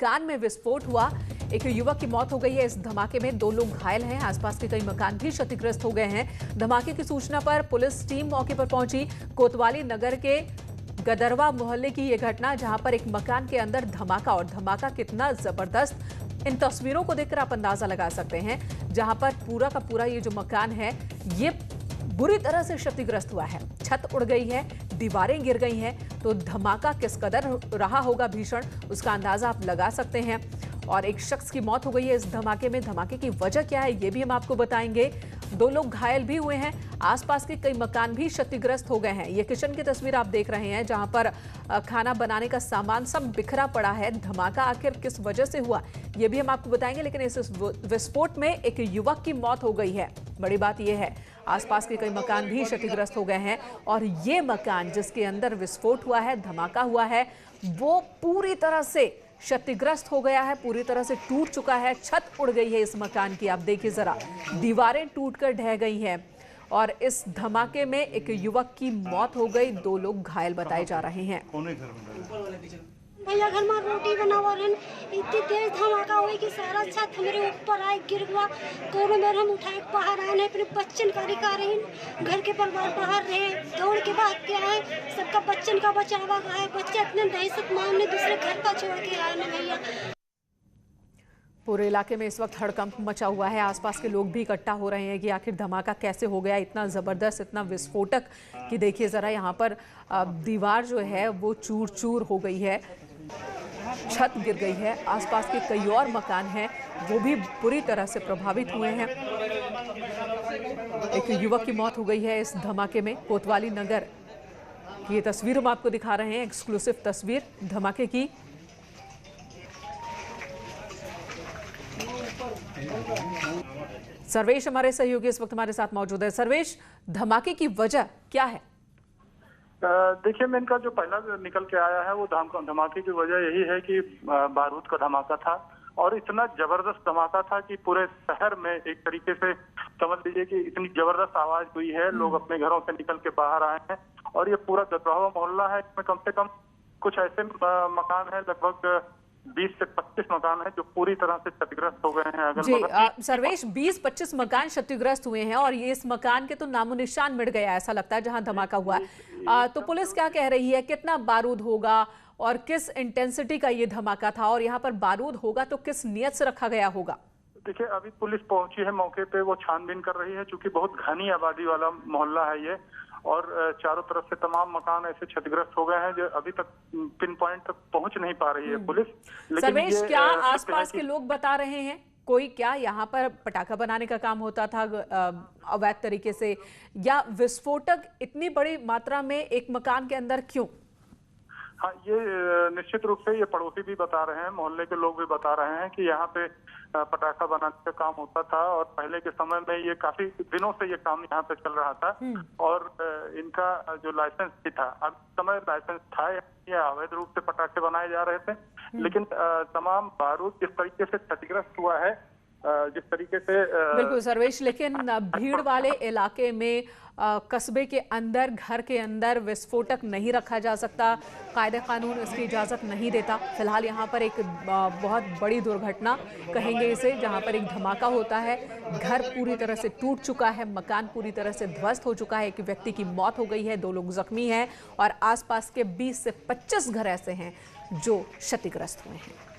मकान में विस्फोट हुआ। एक युवक की मौत हो गई है। इस धमाके में 2 लोग घायल हैं। आसपास के कई मकान भी क्षतिग्रस्त हो गए हैं। धमाके की सूचना पर पुलिस टीम मौके पर पहुंची। कोतवाली नगर के गदरवा मोहल्ले की यह घटना, जहां पर एक मकान के अंदर धमाका, और धमाका कितना जबरदस्त इन तस्वीरों को देखकर आप अंदाजा लगा सकते हैं, जहां पर पूरा का पूरा ये जो मकान है ये बुरी तरह से क्षतिग्रस्त हुआ है। छत उड़ गई है, दीवारें गिर गई हैं। तो धमाका किस कदर रहा होगा भीषण, उसका अंदाजा आप लगा सकते हैं। और एक शख्स की मौत हो गई है इस धमाके में। धमाके की वजह क्या है ये भी हम आपको बताएंगे। 2 लोग घायल भी हुए हैं। आसपास के कई मकान भी क्षतिग्रस्त हो गए हैं। ये किचन की तस्वीर आप देख रहे हैं, जहां पर खाना बनाने का सामान सब बिखरा पड़ा है। धमाका आखिर किस वजह से हुआ ये भी हम आपको बताएंगे, लेकिन इस विस्फोट में एक युवक की मौत हो गई है। बड़ी बात यह है, आसपास के कई मकान भी क्षतिग्रस्त हो गए हैं, और ये मकान जिसके अंदर विस्फोट हुआ है, धमाका हुआ है, वो पूरी तरह से क्षतिग्रस्त हो गया है, पूरी तरह से टूट चुका है। छत उड़ गई है इस मकान की, आप देखिए जरा, दीवारें टूटकर ढह गई हैं। और इस धमाके में एक युवक की मौत हो गई, 2 लोग घायल बताए जा रहे हैं। भैया घर में रोटी बनावा रहे, इतनी तेज धमाका हुई कि सारा छत हमारे ऊपर आए, गिर गया। दोनों मेरे हम उठाए बाहर आए हैं, अपने बच्चन का रिका रहे, घर के परिवार बाहर रहे, दौड़ के बाद क्या है, सबका बच्चन का बचावा है। बच्चे अपने दहशत मामले दूसरे घर का छोड़ के आए हैं भैया। पूरे इलाके में इस वक्त हड़कंप मचा हुआ है। आसपास के लोग भी इकट्ठा हो रहे हैं कि आखिर धमाका कैसे हो गया, इतना ज़बरदस्त, इतना विस्फोटक कि देखिए ज़रा, यहाँ पर दीवार जो है वो चूर चूर हो गई है, छत गिर गई है। आसपास के कई और मकान हैं वो भी बुरी तरह से प्रभावित हुए हैं। एक युवक की मौत हो गई है इस धमाके में। कोतवाली नगर की ये तस्वीर हम आपको दिखा रहे हैं, एक्सक्लूसिव तस्वीर धमाके की। सर्वेश हमारे सहयोगी इस वक्त हमारे साथ मौजूद है। सर्वेश, धमाके की वजह क्या है? देखिए, मैं इनका जो पहला निकल के आया है वो धमाके की वजह यही है कि बारूद का धमाका था, और इतना जबरदस्त धमाका था कि पूरे शहर में एक तरीके से समझ लीजिए कि इतनी जबरदस्त आवाज हुई है, लोग अपने घरों से निकल के बाहर आए हैं। और ये पूरा गदरवा मोहल्ला है, इसमें कम से कम कुछ ऐसे मकान है, लगभग 20 से 25 मकान है जो पूरी तरह से क्षतिग्रस्त हो गए हैं। जी सर्वेश, 20-25 मकान क्षतिग्रस्त हुए हैं, और ये इस मकान के तो नामो निशान मिट गया ऐसा लगता है जहां धमाका हुआ है। तो पुलिस क्या कह रही है, कितना बारूद होगा और किस इंटेंसिटी का ये धमाका था, और यहाँ पर बारूद होगा तो किस नियत से रखा गया होगा? देखिए, अभी पुलिस पहुंची है मौके पे, वो छानबीन कर रही है, क्योंकि बहुत घनी आबादी वाला मोहल्ला है ये, और चारों तरफ से तमाम मकान ऐसे क्षतिग्रस्त हो गए हैं जो अभी तक पिन पॉइंट तक पहुंच नहीं पा रही है पुलिस। लेकिन सर्वेश, क्या आसपास के लोग बता रहे हैं कोई, क्या यहाँ पर पटाखा बनाने का काम होता था अवैध तरीके से, या विस्फोटक इतनी बड़ी मात्रा में एक मकान के अंदर क्यों? हाँ, ये निश्चित रूप से ये पड़ोसी भी बता रहे हैं, मोहल्ले के लोग भी बता रहे हैं कि यहाँ पे पटाखा बनाने का काम होता था, और पहले के समय में ये काफी दिनों से ये काम यहाँ पे चल रहा था। और इनका जो लाइसेंस भी था, अब समय लाइसेंस था, ये अवैध रूप से पटाखे बनाए जा रहे थे। लेकिन तमाम बारूद जिस तरीके से क्षतिग्रस्त हुआ है, जिस तरीके से बिल्कुल सर्वेश, लेकिन भीड़ वाले इलाके में कस्बे के अंदर, घर के अंदर विस्फोटक नहीं रखा जा सकता, कायदे कानून इसकी इजाज़त नहीं देता। फिलहाल यहाँ पर एक बहुत बड़ी दुर्घटना कहेंगे इसे, जहाँ पर एक धमाका होता है, घर पूरी तरह से टूट चुका है, मकान पूरी तरह से ध्वस्त हो चुका है, एक व्यक्ति की मौत हो गई है, 2 लोग जख्मी हैं, और आसपास के 20 से 25 घर ऐसे हैं जो क्षतिग्रस्त हुए हैं।